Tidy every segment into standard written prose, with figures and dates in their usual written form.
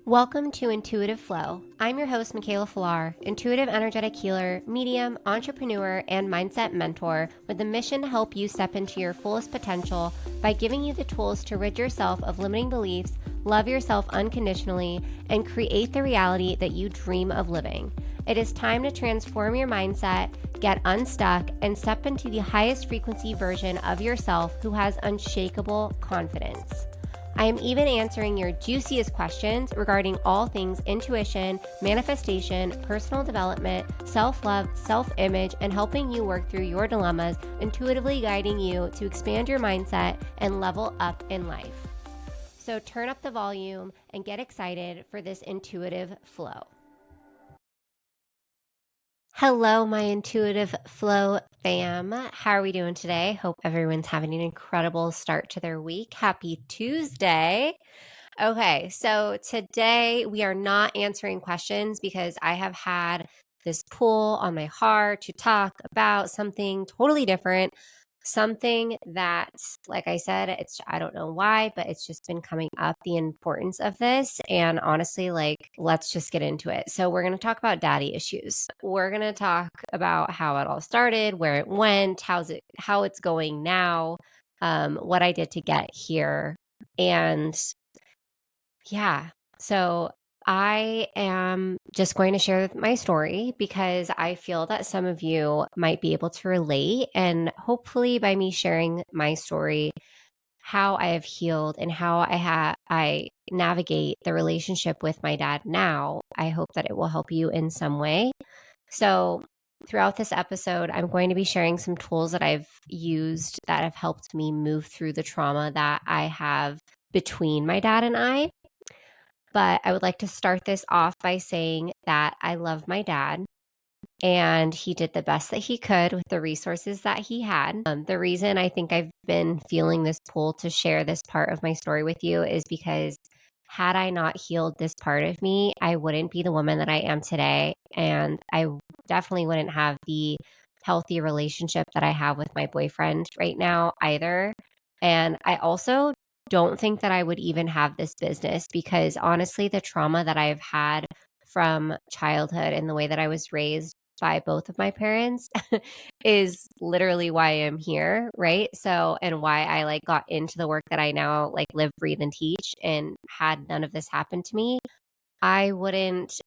Welcome to Intuitive Flow. I'm your host, Mikaela Filar, intuitive energetic healer, medium, entrepreneur, and mindset mentor with a mission to help you step into your fullest potential by giving you the tools to rid yourself of limiting beliefs, love yourself unconditionally, and create the reality that you dream of living. It is time to transform your mindset, get unstuck, and step into the highest frequency version of yourself who has unshakable confidence. I am even answering your juiciest questions regarding all things intuition, manifestation, personal development, self-love, self-image, and helping you work through your dilemmas, intuitively guiding you to expand your mindset and level up in life. So turn up the volume and get excited for this intuitive flow. Hello, my intuitive flow fam. How are we doing today? Hope everyone's having an incredible start to their week. Happy Tuesday. Okay, so today we are not answering questions because I have had this pull on my heart to talk about something totally different. Something that, like I said, I don't know why, but it's just been coming up, the importance of this. And honestly, let's just get into it. So we're going to talk about daddy issues. We're going to talk about how it all started, where it went, how it's going now, what I did to get here. And yeah, so I am just going to share my story because I feel that some of you might be able to relate. And hopefully, by me sharing my story, how I have healed and how I navigate the relationship with my dad now, I hope that it will help you in some way. So, throughout this episode, I'm going to be sharing some tools that I've used that have helped me move through the trauma that I have between my dad and I. But I would like to start this off by saying that I love my dad and he did the best that he could with the resources that he had. The reason I think I've been feeling this pull to share this part of my story with you is because had I not healed this part of me, I wouldn't be the woman that I am today. And I definitely wouldn't have the healthy relationship that I have with my boyfriend right now either. And I also don't think that I would even have this business because honestly, the trauma that I've had from childhood and the way that I was raised by both of my parents is literally why I'm here, right? So, and why I got into the work that I now live, breathe, and teach. And had none of this happen to me, I wouldn't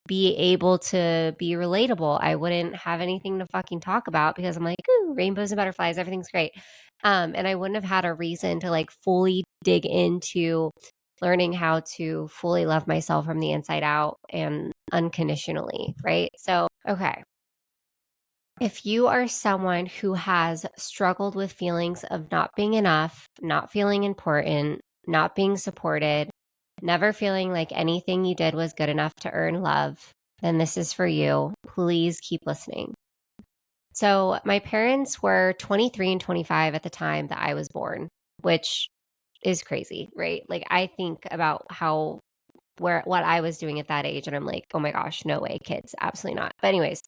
be able to be relatable. I wouldn't have anything to fucking talk about because I'm like, ooh, rainbows and butterflies, everything's great. And I wouldn't have had a reason to fully dig into learning how to fully love myself from the inside out and unconditionally, right? So, okay. If you are someone who has struggled with feelings of not being enough, not feeling important, not being supported, never feeling like anything you did was good enough to earn love, then this is for you. Please keep listening. So, my parents were 23 and 25 at the time that I was born, which is crazy, right? I think about what I was doing at that age, and I'm like, oh my gosh, no way, kids, absolutely not. But, anyways,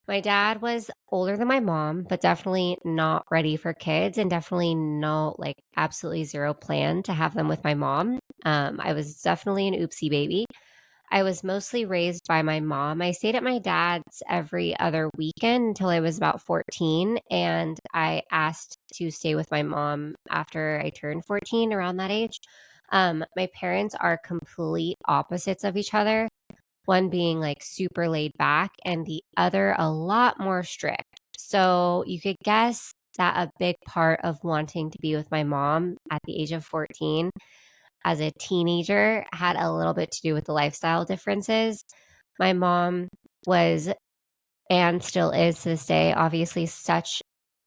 my dad was older than my mom, but definitely not ready for kids and definitely no, absolutely zero plan to have them with my mom. I was definitely an oopsie baby. I was mostly raised by my mom. I stayed at my dad's every other weekend until I was about 14, and I asked to stay with my mom after I turned 14, around that age. My parents are complete opposites of each other, one being super laid back and the other a lot more strict. So you could guess that a big part of wanting to be with my mom at the age of 14 as a teenager had a little bit to do with the lifestyle differences. My mom was, and still is to this day, obviously such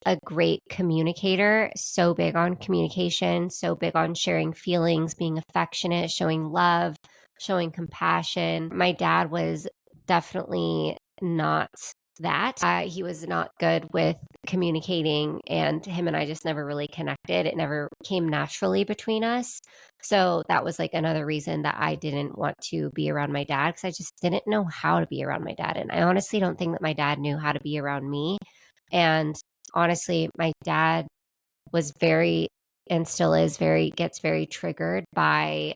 a great communicator, so big on communication, so big on sharing feelings, being affectionate, showing love, showing compassion. My dad was definitely not that. He was not good with communicating, and him and I just never really connected. It never came naturally between us. So that was another reason that I didn't want to be around my dad because I just didn't know how to be around my dad. And I honestly don't think that my dad knew how to be around me. And honestly, my dad was very, and still is very, gets very triggered by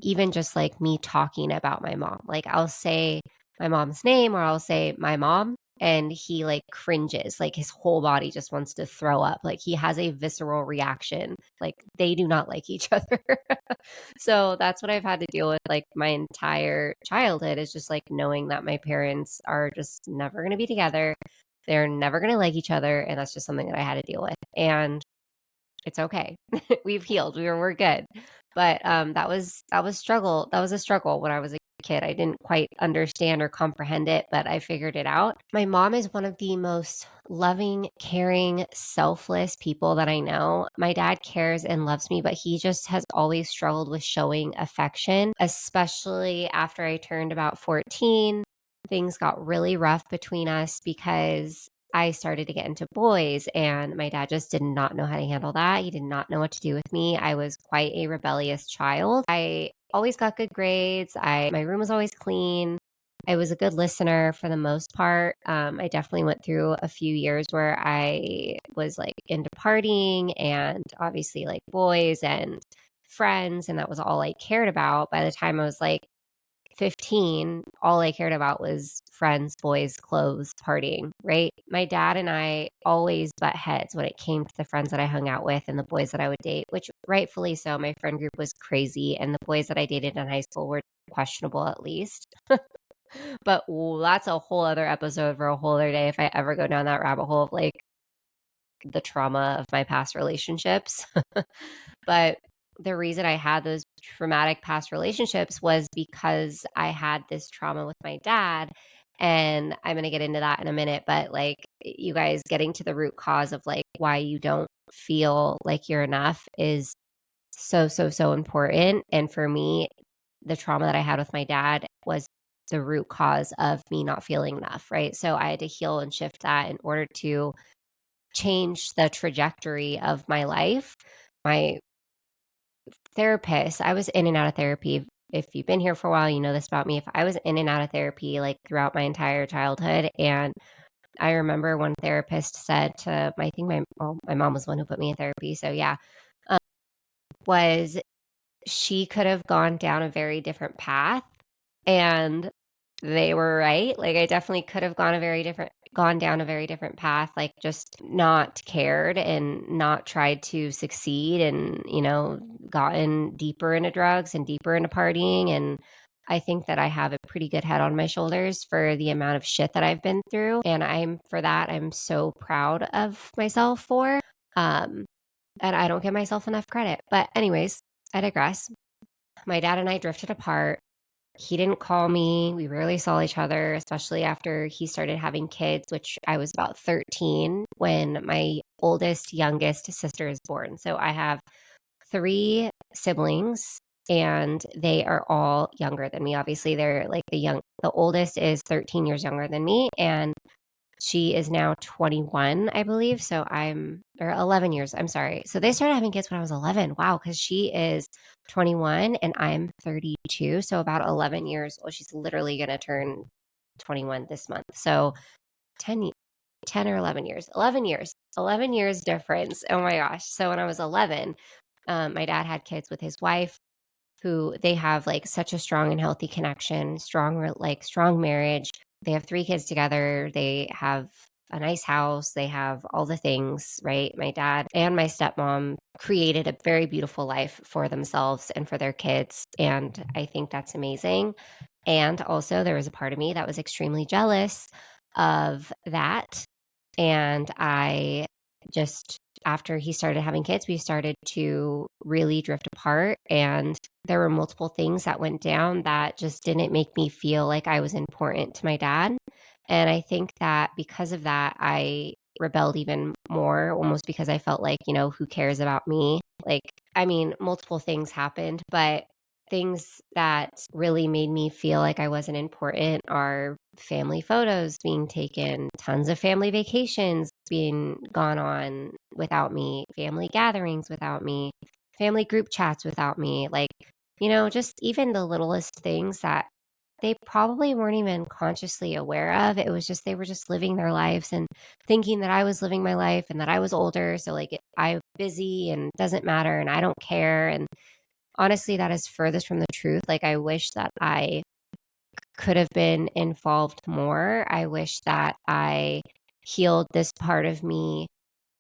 even just like me talking about my mom. Like I'll say my mom's name or I'll say my mom and he like cringes. Like his whole body just wants to throw up. Like he has a visceral reaction. Like they do not like each other. So that's what I've had to deal with like my entire childhood is just like knowing that my parents are just never going to be together. They're never going to like each other. And that's just something that I had to deal with. And it's okay. We've healed. We're good. But that was a struggle when I was a kid. I didn't quite understand or comprehend it, but I figured it out. My mom is one of the most loving, caring, selfless people that I know. My dad cares and loves me, but he just has always struggled with showing affection, especially after I turned about 14. Things got really rough between us because I started to get into boys, and my dad just did not know how to handle that. He did not know what to do with me. I was quite a rebellious child. I always got good grades. My room was always clean. I was a good listener for the most part. I definitely went through a few years where I was like into partying and obviously like boys and friends, and that was all I cared about. By the time I was like 15, all I cared about was friends, boys, clothes, partying, right? My dad and I always butt heads when it came to the friends that I hung out with and the boys that I would date, which rightfully so. My friend group was crazy, and the boys that I dated in high school were questionable at least. But that's a whole other episode for a whole other day if I ever go down that rabbit hole of like the trauma of my past relationships. But the reason I had those traumatic past relationships was because I had this trauma with my dad. And I'm going to get into that in a minute. But like, you guys getting to the root cause of like why you don't feel like you're enough is so, so, so important. And for me, the trauma that I had with my dad was the root cause of me not feeling enough. Right. So I had to heal and shift that in order to change the trajectory of my life. My therapist, I was in and out of therapy. If you've been here for a while, you know this about me. If I was in and out of therapy like throughout my entire childhood, and I remember one therapist said to my, I think my mom was the one who put me in therapy. So yeah, um, was she could have gone down a very different path, and they were right. Like I definitely could have gone down a very different path, like just not cared and not tried to succeed and, gotten deeper into drugs and deeper into partying. And I think that I have a pretty good head on my shoulders for the amount of shit that I've been through. And I'm so proud of myself for. Um, and I don't give myself enough credit. But anyways, I digress. My dad and I drifted apart. He didn't call me. We rarely saw each other, especially after he started having kids, which I was about 13 when my youngest sister is born. So I have three siblings and they are all younger than me. Obviously, they're like the oldest is 13 years younger than me. And she is now 21, I believe. Or 11 years. I'm sorry. So they started having kids when I was 11. Wow. Cause she is 21 and I'm 32. So about 11 years. Well, she's literally going to turn 21 this month. So 10, 10 or 11 years, 11 years difference. Oh my gosh. So when I was 11, my dad had kids with his wife who they have like such a strong and healthy connection, strong marriage. They have three kids together. They have a nice house. They have all the things, right? My dad and my stepmom created a very beautiful life for themselves and for their kids. And I think that's amazing. And also, there was a part of me that was extremely jealous of that. And I just, after he started having kids, we started to really drift apart. And there were multiple things that went down that just didn't make me feel like I was important to my dad. And I think that because of that, I rebelled even more, almost because I felt like, who cares about me? Like, I mean, multiple things happened, but things that really made me feel like I wasn't important are family photos being taken, tons of family vacations being gone on without me, family gatherings without me, family group chats without me. Like, just even the littlest things that they probably weren't even consciously aware of. It was just, they were just living their lives and thinking that I was living my life and that I was older. So, I'm busy and doesn't matter and I don't care. And honestly, that is furthest from the truth. Like, I wish that I could have been involved more. I wish that I healed this part of me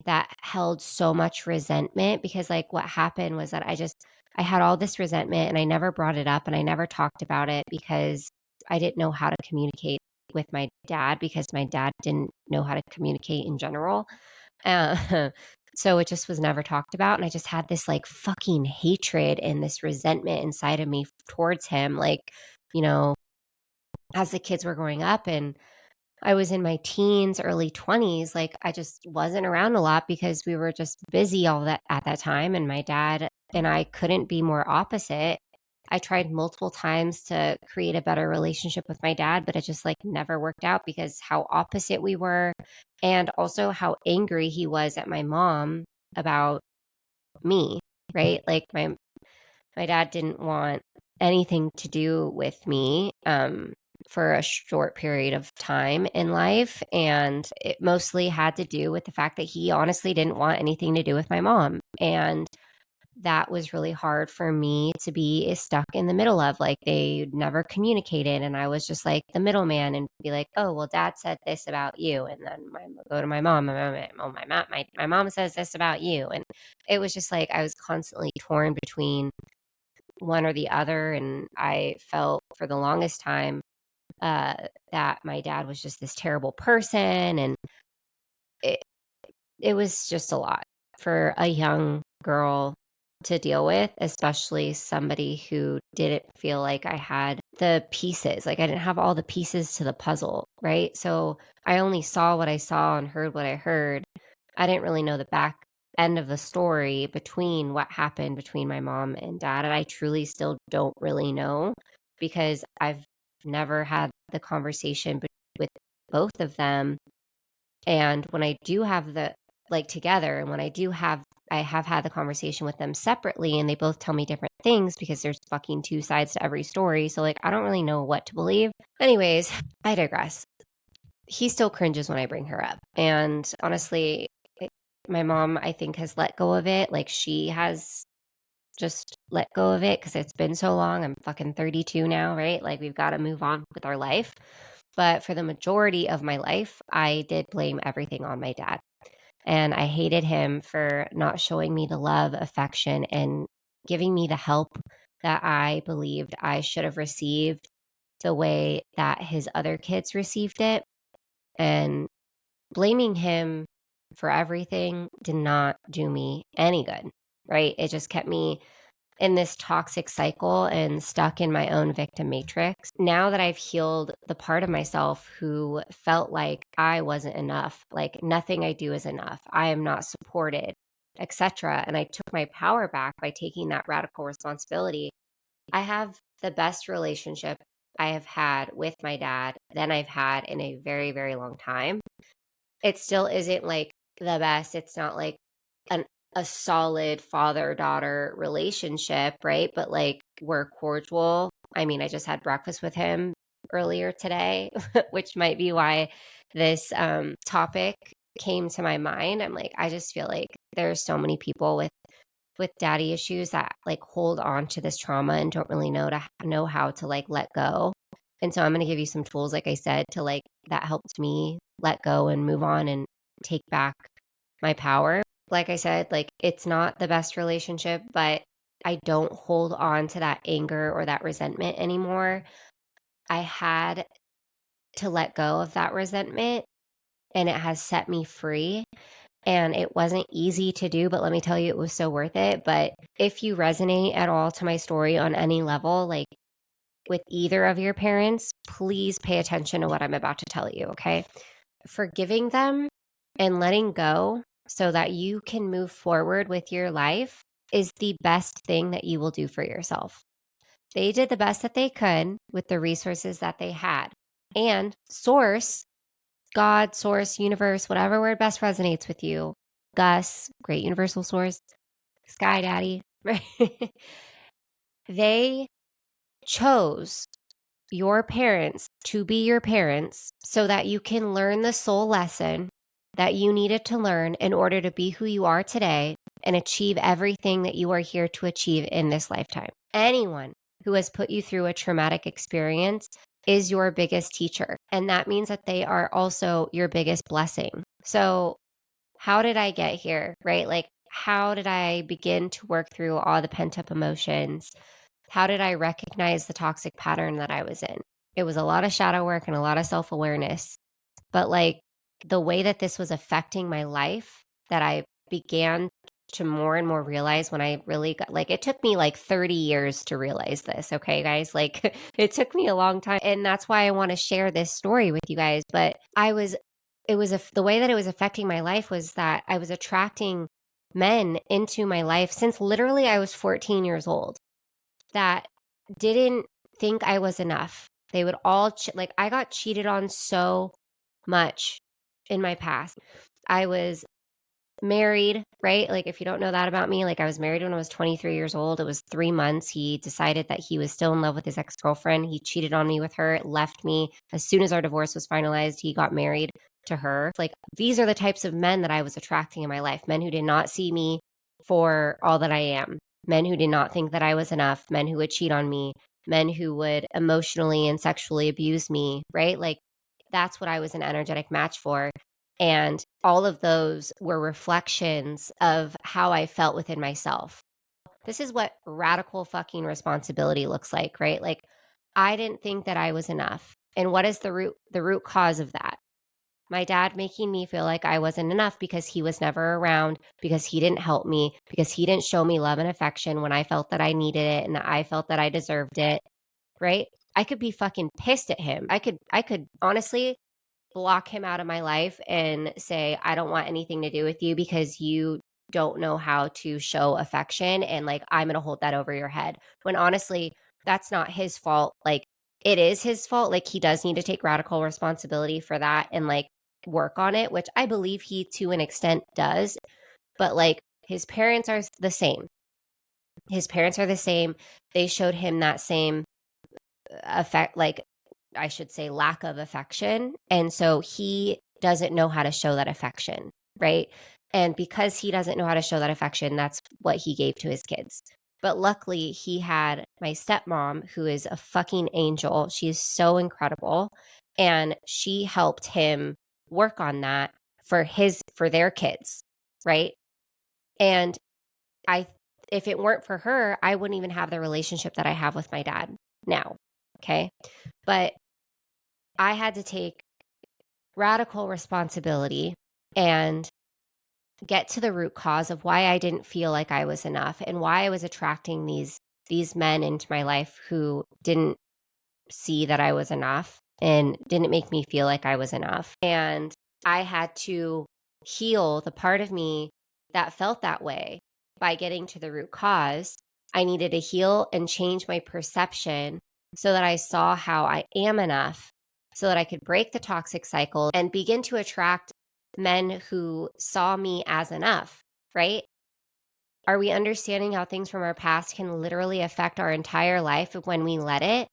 that held so much resentment, because like what happened was that I had all this resentment and I never brought it up and I never talked about it because I didn't know how to communicate with my dad, because my dad didn't know how to communicate in general. Uh, so it just was never talked about. And I just had this like fucking hatred and this resentment inside of me towards him. Like, you know, as the kids were growing up and I was in my teens, early 20s, like I just wasn't around a lot because we were just busy all that at that time. And my dad and I couldn't be more opposite. I tried multiple times to create a better relationship with my dad, but it just like never worked out because how opposite we were, and also how angry he was at my mom about me, right? Like my dad didn't want anything to do with me for a short period of time in life. And it mostly had to do with the fact that he honestly didn't want anything to do with my mom. And that was really hard for me to be stuck in the middle of. Like, they never communicated. And I was just like the middleman and be like, oh, well, dad said this about you. And then go to my mom. My mom says this about you. And it was just like I was constantly torn between one or the other. And I felt for the longest time uh, that my dad was just this terrible person. And it, it was just a lot for a young girl to deal with, especially somebody who didn't feel like I had the pieces. Like, I didn't have all the pieces to the puzzle, right? So I only saw what I saw and heard what I heard. I didn't really know the back end of the story between what happened between my mom and dad. And I truly still don't really know, because I've never had the conversation with both of them. And when I do have the like together, and when I have had the conversation with them separately, and they both tell me different things because there's fucking two sides to every story. So like I don't really know what to believe. Anyways, I digress. He still cringes when I bring her up. And honestly, my mom, I think, has let go of it. Like, she has just let go of it because it's been so long. I'm fucking 32 now, right? Like, we've got to move on with our life. But for the majority of my life, I did blame everything on my dad. And I hated him for not showing me the love, affection, and giving me the help that I believed I should have received the way that his other kids received it. And blaming him for everything did not do me any good, right? It just kept me in this toxic cycle and stuck in my own victim matrix. Now that I've healed the part of myself who felt like I wasn't enough, like nothing I do is enough, I am not supported, etc., and I took my power back by taking that radical responsibility, I have the best relationship I have had with my dad than I've had in a very, very long time. It still isn't like the best. It's not like an a solid father-daughter relationship, right? But like, we're cordial. I mean, I just had breakfast with him earlier today, which might be why this topic came to my mind. I'm like, I just feel like there's so many people with daddy issues that like hold on to this trauma and don't really know how to like let go. And so I'm going to give you some tools, like I said, to like that helped me let go and move on and take back my power. Like I said, like, it's not the best relationship, but I don't hold on to that anger or that resentment anymore. I had to let go of that resentment, and it has set me free. And it wasn't easy to do, but let me tell you, it was so worth it. But if you resonate at all to my story on any level, like with either of your parents, please pay attention to what I'm about to tell you, okay? Forgiving them and letting go so that you can move forward with your life is the best thing that you will do for yourself. They did the best that they could with the resources that they had. And source, God, source, universe, whatever word best resonates with you, Gus, great universal source, Sky Daddy, right? They chose your parents to be your parents so that you can learn the soul lesson that you needed to learn in order to be who you are today and achieve everything that you are here to achieve in this lifetime. Anyone who has put you through a traumatic experience is your biggest teacher. And that means that they are also your biggest blessing. So, how did I get here, right? Like, how did I begin to work through all the pent up emotions? How did I recognize the toxic pattern that I was in? It was a lot of shadow work and a lot of self awareness. But like the way that this was affecting my life, that I began to more and more realize when I really got like, it took me like 30 years to realize this. Okay, guys, like it took me a long time. And that's why I want to share this story with you guys. But the way that it was affecting my life was that I was attracting men into my life since literally I was 14 years old that didn't think I was enough. They would all like I got cheated on so much in my past. I was married, right? Like if you don't know that about me, like I was married when I was 23 years old. It was 3 months. He decided that he was still in love with his ex-girlfriend. He cheated on me with her, left me. As soon as our divorce was finalized, he got married to her. Like these are the types of men that I was attracting in my life. Men who did not see me for all that I am. Men who did not think that I was enough. Men who would cheat on me. Men who would emotionally and sexually abuse me, right? Like that's what I was an energetic match for. And all of those were reflections of how I felt within myself. This is what radical fucking responsibility looks like, right? Like I didn't think that I was enough. And what is the root cause of that? My dad making me feel like I wasn't enough because he was never around, because he didn't help me, because he didn't show me love and affection when I felt that I needed it and that I felt that I deserved it, right? I could be fucking pissed at him. I could honestly block him out of my life and say, I don't want anything to do with you because you don't know how to show affection. And like, I'm going to hold that over your head. When honestly, that's not his fault. Like, it is his fault. Like, he does need to take radical responsibility for that and like work on it, which I believe he to an extent does. But like, his parents are the same. His parents are the same. They showed him that same affect, like I should say, lack of affection. And so he doesn't know how to show that affection, right? And because he doesn't know how to show that affection, that's what he gave to his kids. But luckily, he had my stepmom, who is a fucking angel. She is so incredible. And she helped him work on that for their kids, right? And I if it weren't for her, I wouldn't even have the relationship that I have with my dad now. Okay. But I had to take radical responsibility and get to the root cause of why I didn't feel like I was enough and why I was attracting these men into my life who didn't see that I was enough and didn't make me feel like I was enough. And I had to heal the part of me that felt that way by getting to the root cause. I needed to heal and change my perception so that I saw how I am enough, so that I could break the toxic cycle and begin to attract men who saw me as enough, right? Are we understanding how things from our past can literally affect our entire life when we let it?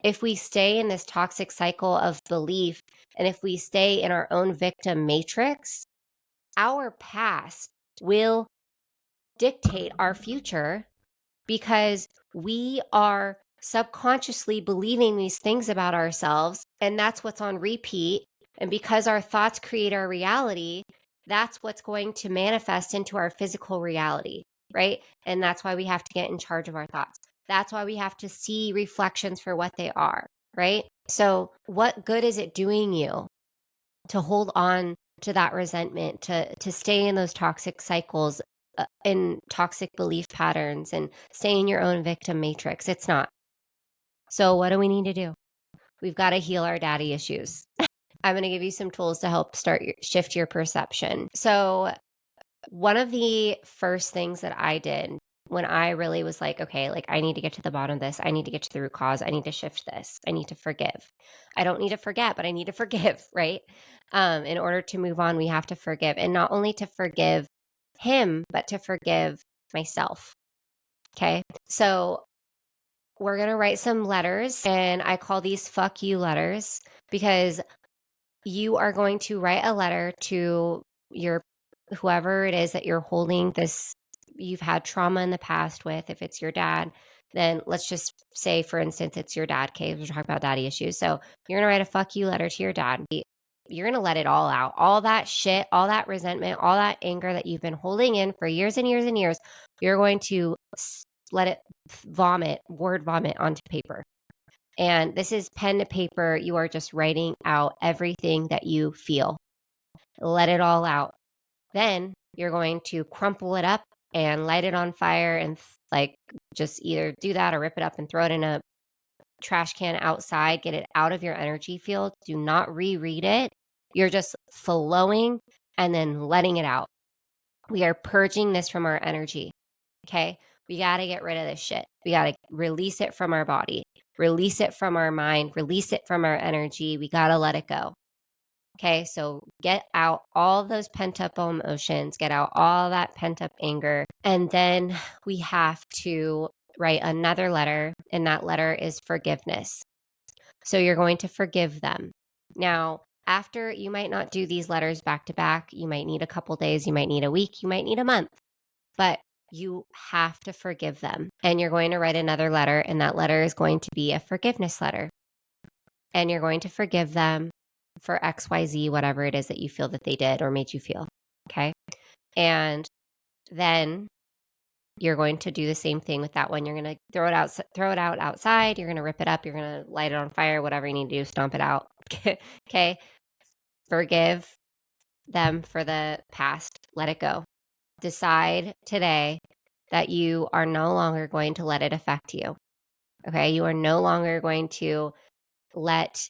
If we stay in this toxic cycle of belief and if we stay in our own victim matrix, our past will dictate our future because we are subconsciously believing these things about ourselves. And that's what's on repeat. And because our thoughts create our reality, that's what's going to manifest into our physical reality, right? And that's why we have to get in charge of our thoughts. That's why we have to see reflections for what they are, right? So, what good is it doing you to hold on to that resentment, to stay in those toxic cycles, in toxic belief patterns and stay in your own victim matrix? It's not. So what do we need to do? We've got to heal our daddy issues. I'm going to give you some tools to help shift your perception. So one of the first things that I did when I really was like, okay, like I need to get to the bottom of this. I need to get to the root cause. I need to shift this. I need to forgive. I don't need to forget, but I need to forgive, right? In order to move on, we have to forgive. And not only to forgive him, but to forgive myself. Okay. So we're going to write some letters, and I call these fuck you letters because you are going to write a letter to your whoever it is that you're holding this, you've had trauma in the past with, if it's your dad, then let's just say, for instance, it's your dad. Okay, we're talking about daddy issues. So you're gonna write a fuck you letter to your dad. You're gonna let it all out, all that shit, all that resentment, all that anger that you've been holding in for years and years and years. You're going to let it word vomit onto paper. And this is pen to paper. You are just writing out everything that you feel. Let it all out. Then you're going to crumple it up and light it on fire and like just either do that or rip it up and throw it in a trash can outside. Get it out of your energy field. Do not reread it. You're just flowing and then letting it out. We are purging this from our energy. Okay. We got to get rid of this shit. We got to release it from our body, release it from our mind, release it from our energy. We got to let it go. Okay. So get out all those pent up emotions, get out all that pent up anger. And then we have to write another letter, and that letter is forgiveness. So you're going to forgive them. Now, after, you might not do these letters back to back. You might need a couple days, you might need a week, you might need a month, but you have to forgive them. And you're going to write another letter, and that letter is going to be a forgiveness letter. And you're going to forgive them for XYZ, whatever it is that you feel that they did or made you feel. Okay. And then you're going to do the same thing with that one. You're going to throw it out outside. You're going to rip it up. You're going to light it on fire, whatever you need to do, stomp it out. Okay. Forgive them for the past. Let it go. Decide today that you are no longer going to let it affect you. Okay. You are no longer going to let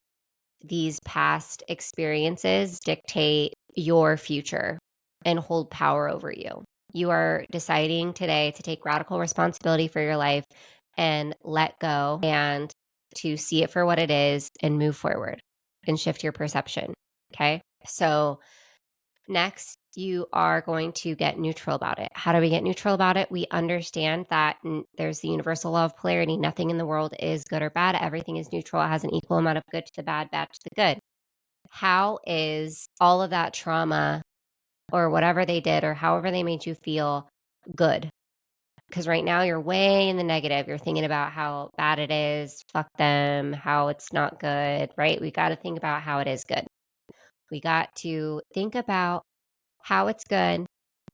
these past experiences dictate your future and hold power over you. You are deciding today to take radical responsibility for your life and let go and to see it for what it is and move forward and shift your perception. Okay. So next, you are going to get neutral about it. How do we get neutral about it? We understand that there's the universal law of polarity. Nothing in the world is good or bad. Everything is neutral. It has an equal amount of good to the bad, bad to the good. How is all of that trauma or whatever they did or however they made you feel good? Because right now you're way in the negative. You're thinking about how bad it is, fuck them, how it's not good, right? We got to think about how it is good. We got to think about how it's good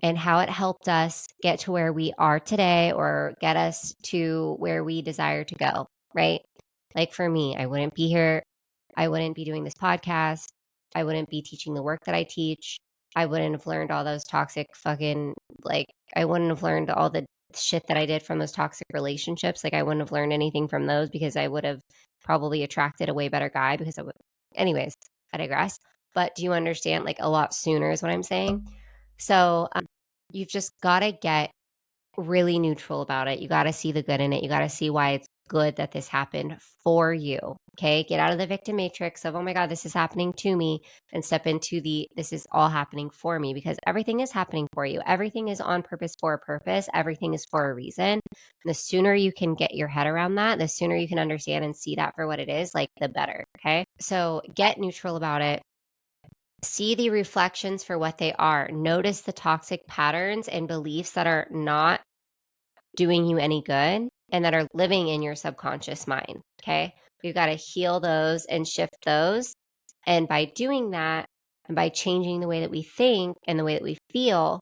and how it helped us get to where we are today or get us to where we desire to go, right? Like for me, I wouldn't be here. I wouldn't be doing this podcast. I wouldn't be teaching the work that I teach. I wouldn't have learned all those toxic fucking, like, I wouldn't have learned all the shit that I did from those toxic relationships. Like, I wouldn't have learned anything from those because I would have probably attracted a way better guy because I would, anyways, I digress. But do you understand? Like, a lot sooner is what I'm saying. So you've just got to get really neutral about it. You got to see the good in it. You got to see why it's good that this happened for you. Okay. Get out of the victim matrix of, oh my God, this is happening to me, and step into this is all happening for me, because everything is happening for you. Everything is on purpose for a purpose. Everything is for a reason. And the sooner you can get your head around that, the sooner you can understand and see that for what it is, like the better. Okay. So get neutral about it. See the reflections for what they are. Notice the toxic patterns and beliefs that are not doing you any good and that are living in your subconscious mind. Okay. We've got to heal those and shift those. And by doing that, and by changing the way that we think and the way that we feel,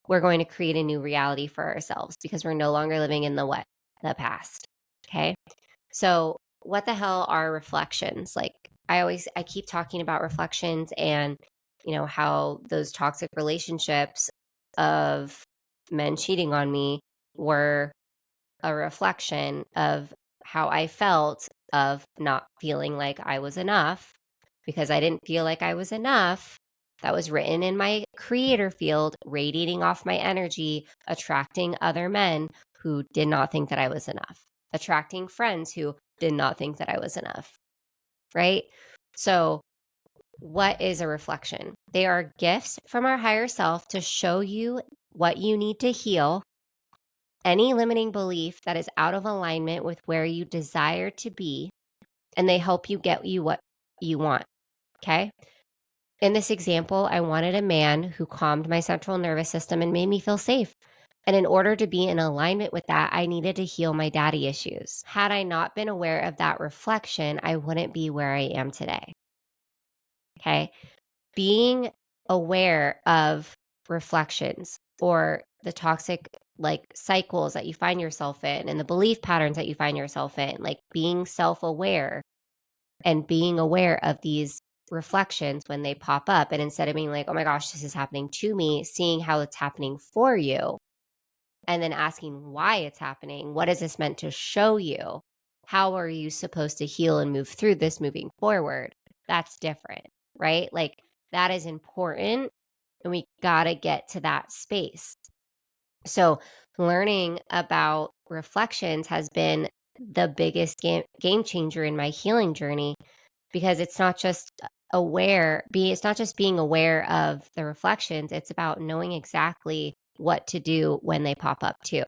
we're going to create a new reality for ourselves because we're no longer living in the past. Okay. So what the hell are reflections? Like I keep talking about reflections and, how those toxic relationships of men cheating on me were a reflection of how I felt of not feeling like I was enough because I didn't feel like I was enough. That was written in my creator field, radiating off my energy, attracting other men who did not think that I was enough, attracting friends who did not think that I was enough, right? So what is a reflection? They are gifts from our higher self to show you what you need to heal, any limiting belief that is out of alignment with where you desire to be, and they help you get you what you want. Okay. In this example, I wanted a man who calmed my central nervous system and made me feel safe. And in order to be in alignment with that, I needed to heal my daddy issues. Had I not been aware of that reflection, I wouldn't be where I am today. Okay. Being aware of reflections or the toxic like cycles that you find yourself in and the belief patterns that you find yourself in, like being self aware and being aware of these reflections when they pop up. And instead of being like, oh my gosh, this is happening to me, seeing how it's happening for you and then asking why it's happening. What is this meant to show you? How are you supposed to heal and move through this moving forward? That's different, right? Like that is important. And we got to get to that space. So, learning about reflections has been the biggest game changer in my healing journey because it's not just it's not just being aware of the reflections, it's about knowing exactly what to do when they pop up too.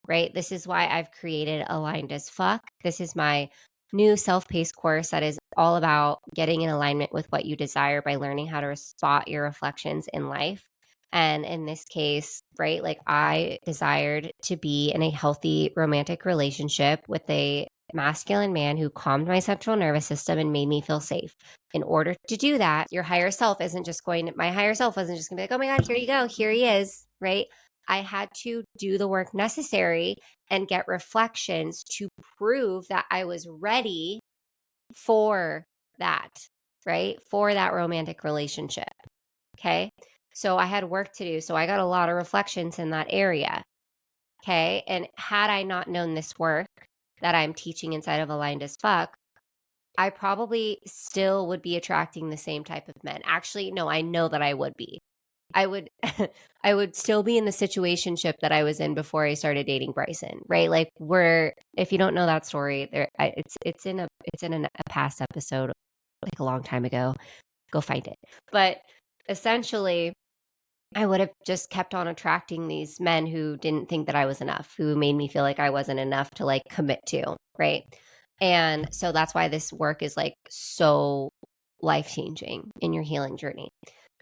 Right? This is why I've created Aligned as Fuck. This is my new self-paced course that is all about getting in alignment with what you desire by learning how to spot your reflections in life. And in this case, right, like I desired to be in a healthy romantic relationship with a masculine man who calmed my central nervous system and made me feel safe. In order to do that, your higher self isn't just going to, my higher self wasn't just going to be like, oh my God, here you go. Here he is. Right. I had to do the work necessary and get reflections to prove that I was ready for that, right? For that romantic relationship. Okay. So I had work to do. So I got a lot of reflections in that area. Okay. And had I not known this work that I'm teaching inside of Aligned as Fuck, I probably still would be attracting the same type of men. Actually, no, I know that I would be. I would I would still be in the situationship that I was in before I started dating Bryson, right? Like we're if you don't know that story, it's in a past episode like a long time ago. Go find it. But essentially I would have just kept on attracting these men who didn't think that I was enough, who made me feel like I wasn't enough to like commit to, right? And so that's why this work is like so life changing in your healing journey.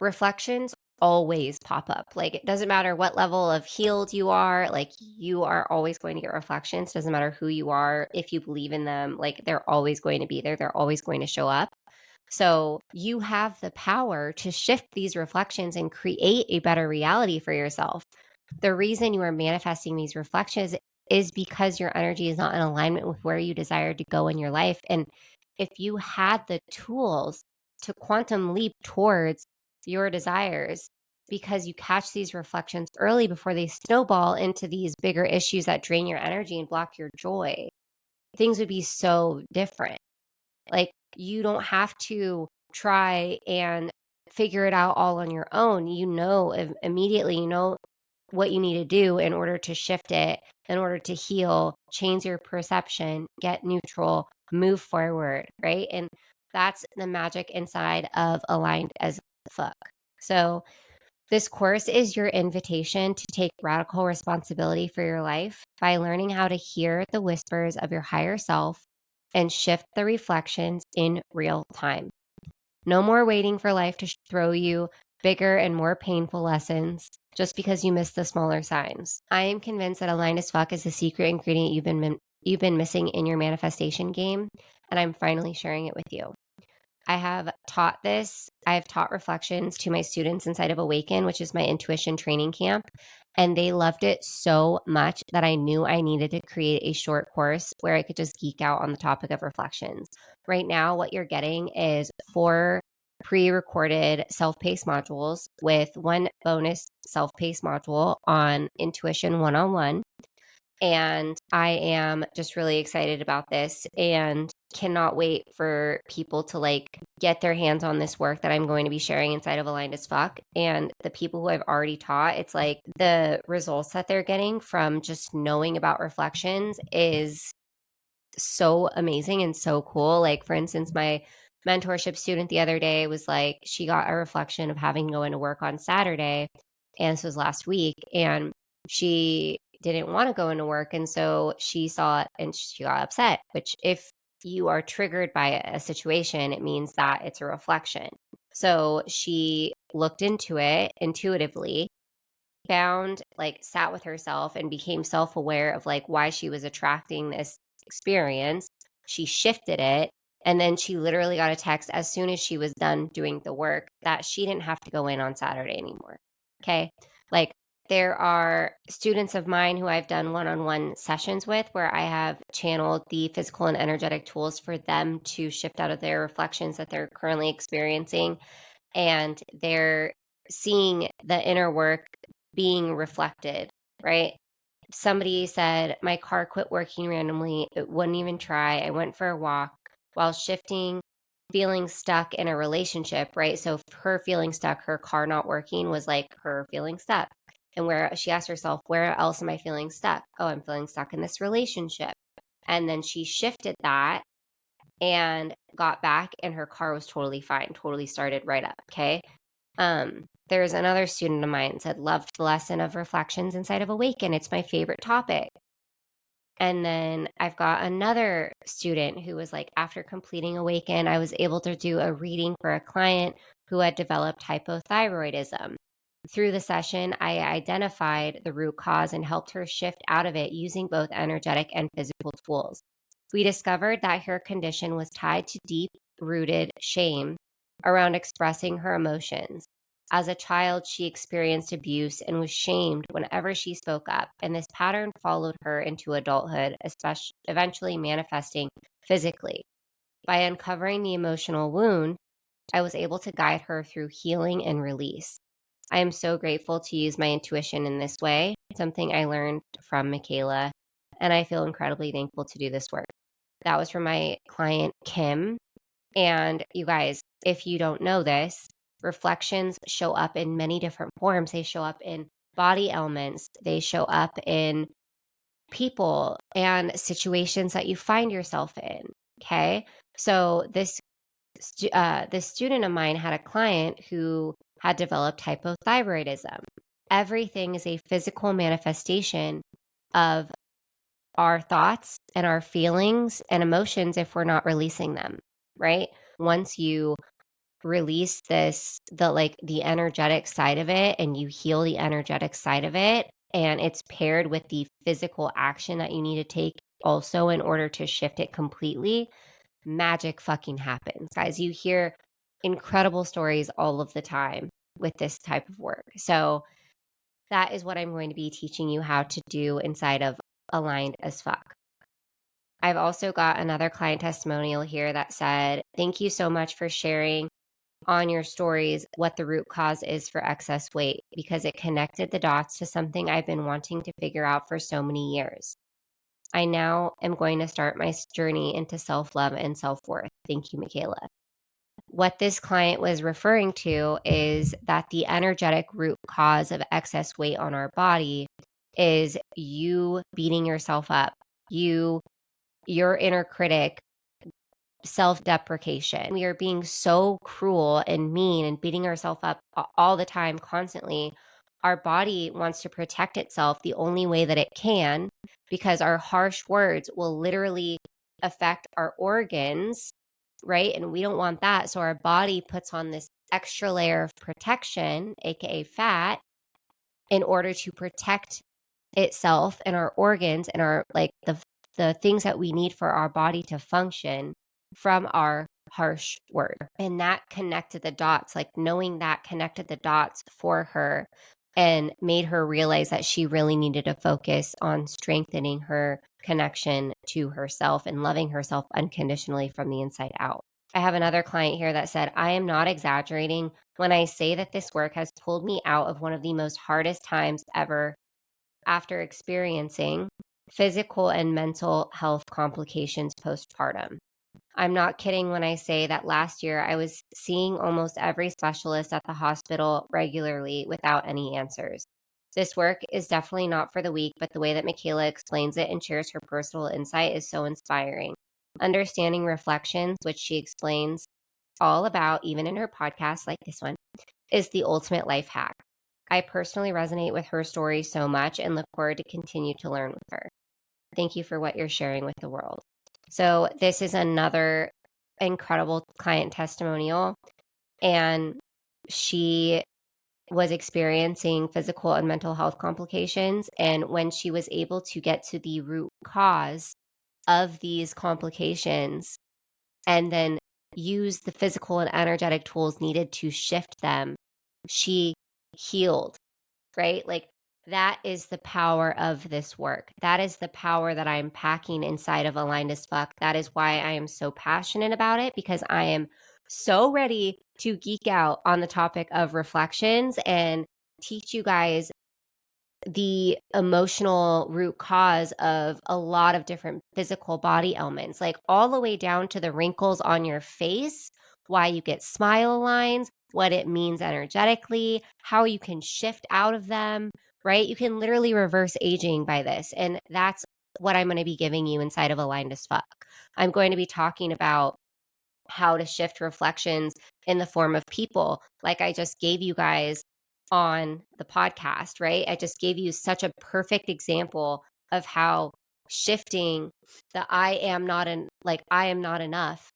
Reflections always pop up. Like it doesn't matter what level of healed you are, like you are always going to get reflections. Doesn't matter who you are, if you believe in them, like they're always going to be there. They're always going to show up. So you have the power to shift these reflections and create a better reality for yourself. The reason you are manifesting these reflections is because your energy is not in alignment with where you desire to go in your life. And if you had the tools to quantum leap towards your desires, because you catch these reflections early before they snowball into these bigger issues that drain your energy and block your joy, things would be so different. Like, you don't have to try and figure it out all on your own. You know, immediately, you know what you need to do in order to shift it, in order to heal, change your perception, get neutral, move forward, right? And that's the magic inside of Aligned as Fuck. So, this course is your invitation to take radical responsibility for your life by learning how to hear the whispers of your higher self and shift the reflections in real time. No more waiting for life to throw you bigger and more painful lessons just because you missed the smaller signs. I am convinced that Aligned as Fuck is the secret ingredient you've been missing in your manifestation game, and I'm finally sharing it with you. I have taught this. I have taught reflections to my students inside of Awaken, which is my intuition training camp. And they loved it so much that I knew I needed to create a short course where I could just geek out on the topic of reflections. Right now, what you're getting is 4 pre recorded self paced modules with 1 bonus self paced module on intuition 101. And I am just really excited about this and cannot wait for people to like get their hands on this work that I'm going to be sharing inside of Aligned as Fuck. And the people who I've already taught, it's like the results that they're getting from just knowing about reflections is so amazing and so cool. Like, for instance, my mentorship student the other day was like, she got a reflection of having to go into work on Saturday. And this was last week. And she didn't want to go into work. And so she saw it and she got upset, which, if you are triggered by a situation, it means that it's a reflection. So she looked into it intuitively sat with herself and became self-aware of like why she was attracting this experience. She shifted it. And then she literally got a text as soon as she was done doing the work that she didn't have to go in on Saturday anymore. Okay. Like there are students of mine who I've done one-on-one sessions with where I have channeled the physical and energetic tools for them to shift out of their reflections that they're currently experiencing. And they're seeing the inner work being reflected, right? Somebody said, my car quit working randomly. It wouldn't even try. I went for a walk while shifting, feeling stuck in a relationship, right? So her feeling stuck, her car not working was like her feeling stuck. And where she asked herself, where else am I feeling stuck? Oh, I'm feeling stuck in this relationship. And then she shifted that and got back, and her car was totally fine, totally started right up. Okay. There's another student of mine said, loved the lesson of reflections inside of Awaken. It's my favorite topic. And then I've got another student who was like, after completing Awaken, I was able to do a reading for a client who had developed hypothyroidism. Through the session, I identified the root cause and helped her shift out of it using both energetic and physical tools. We discovered that her condition was tied to deep rooted shame around expressing her emotions. As a child, she experienced abuse and was shamed whenever she spoke up, and this pattern followed her into adulthood, especially eventually manifesting physically. By uncovering the emotional wound, I was able to guide her through healing and release. I am so grateful to use my intuition in this way, something I learned from Mikaela, and I feel incredibly thankful to do this work. That was from my client, Kim. And you guys, if you don't know this, reflections show up in many different forms. They show up in body elements, they show up in people and situations that you find yourself in. Okay. So this student of mine had a client who had developed hypothyroidism. Everything is a physical manifestation of our thoughts and our feelings and emotions if we're not releasing them, right? Once you release the energetic side of it and you heal the energetic side of it, and it's paired with the physical action that you need to take also in order to shift it completely, magic fucking happens. Guys, you hear incredible stories all of the time with this type of work. So that is what I'm going to be teaching you how to do inside of Aligned as Fuck. I've also got another client testimonial here that said, thank you so much for sharing on your stories what the root cause is for excess weight, because it connected the dots to something I've been wanting to figure out for so many years. I now am going to start my journey into self-love and self-worth. Thank you, Mikaela. What this client was referring to is that the energetic root cause of excess weight on our body is you beating yourself up, your inner critic, self-deprecation. We are being so cruel and mean and beating ourselves up all the time, constantly. Our body wants to protect itself the only way that it can, because our harsh words will literally affect our organs, right? And we don't want that. So our body puts on this extra layer of protection, aka fat, in order to protect itself and our organs and our the things that we need for our body to function from our harsh word. And that connected the dots, like knowing that connected the dots for her and made her realize that she really needed to focus on strengthening her connection to herself and loving herself unconditionally from the inside out. I have another client here that said, I am not exaggerating when I say that this work has pulled me out of one of the most hardest times ever after experiencing physical and mental health complications postpartum. I'm not kidding when I say that last year I was seeing almost every specialist at the hospital regularly without any answers. This work is definitely not for the weak, but the way that Mikaela explains it and shares her personal insight is so inspiring. Understanding reflections, which she explains all about, even in her podcast like this one, is the ultimate life hack. I personally resonate with her story so much and look forward to continue to learn with her. Thank you for what you're sharing with the world. So this is another incredible client testimonial, and she was experiencing physical and mental health complications. And when she was able to get to the root cause of these complications and then use the physical and energetic tools needed to shift them, she healed, right? Like that is the power of this work. That is the power that I'm packing inside of Aligned as Fuck. That is why I am so passionate about it, because I am so ready to geek out on the topic of reflections and teach you guys the emotional root cause of a lot of different physical body ailments, like all the way down to the wrinkles on your face, why you get smile lines, what it means energetically, how you can shift out of them, right? You can literally reverse aging by this. And that's what I'm going to be giving you inside of Aligned as Fuck. I'm going to be talking about how to shift reflections in the form of people, like I just gave you guys on the podcast, right? I just gave you such a perfect example of how shifting the I am not enough.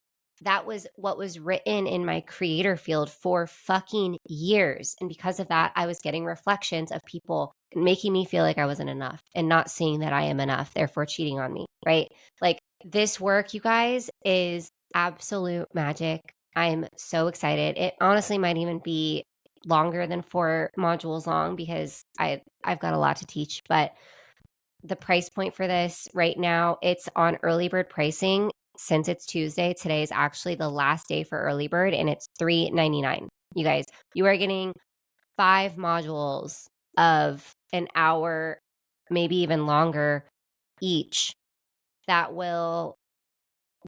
That was what was written in my creator field for fucking years. And because of that, I was getting reflections of people making me feel like I wasn't enough and not seeing that I am enough, therefore cheating on me, right? Like this work, you guys, is absolute magic. I'm so excited. It honestly might even be longer than 4 modules long because I've got a lot to teach, but the price point for this right now, it's on early bird pricing. Since it's Tuesday, today is actually the last day for early bird and it's $3.99. You guys, you are getting 5 modules of an hour, maybe even longer each, that will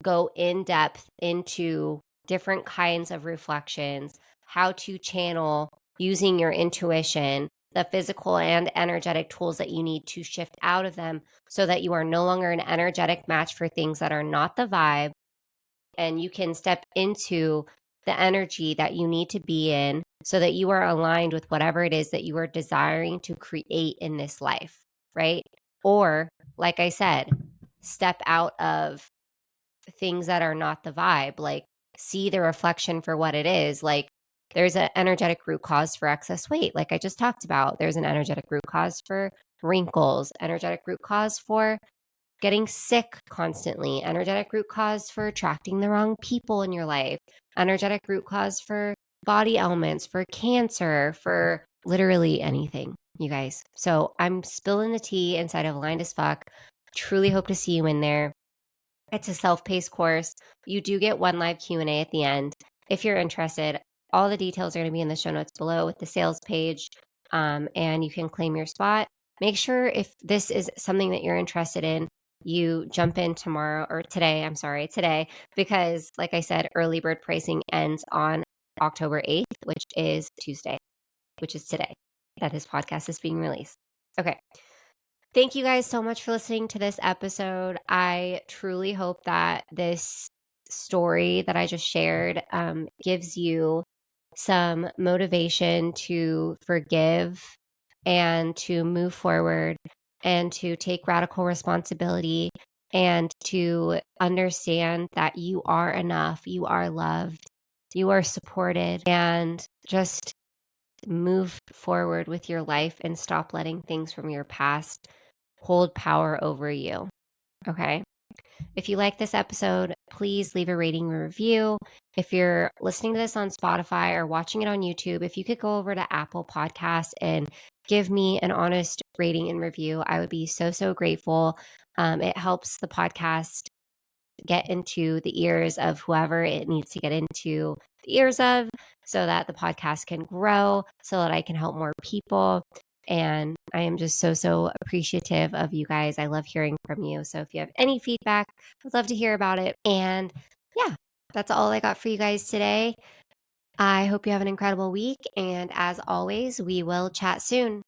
go in depth into different kinds of reflections, how to channel using your intuition, the physical and energetic tools that you need to shift out of them so that you are no longer an energetic match for things that are not the vibe. And you can step into the energy that you need to be in so that you are aligned with whatever it is that you are desiring to create in this life, right? Or, like I said, step out of things that are not the vibe, like see the reflection for what it is. Like there's an energetic root cause for excess weight, like I just talked about. There's an energetic root cause for wrinkles, energetic root cause for getting sick constantly, energetic root cause for attracting the wrong people in your life, energetic root cause for body ailments, for cancer, for literally anything, you guys. So I'm spilling the tea inside of Aligned as Fuck. Truly hope to see you in there. It's a self-paced course. You do get one live Q&A at the end. If you're interested, all the details are going to be in the show notes below with the sales page, and you can claim your spot. Make sure if this is something that you're interested in, you jump in tomorrow or today, today, because like I said, early bird pricing ends on October 8th, which is Tuesday, which is today that this podcast is being released. Okay. Thank you guys so much for listening to this episode. I truly hope that this story that I just shared gives you some motivation to forgive and to move forward and to take radical responsibility and to understand that you are enough, you are loved, you are supported, and just move forward with your life and stop letting things from your past hold power over you. Okay. If you like this episode, please leave a rating or review. If you're listening to this on Spotify or watching it on YouTube, if you could go over to Apple Podcasts and give me an honest rating and review, I would be so, so grateful. It helps the podcast get into the ears of whoever it needs to get into the ears of so that the podcast can grow, so that I can help more people. And I am just so, so appreciative of you guys. I love hearing from you. So if you have any feedback, I'd love to hear about it. And yeah, that's all I got for you guys today. I hope you have an incredible week. And as always, we will chat soon.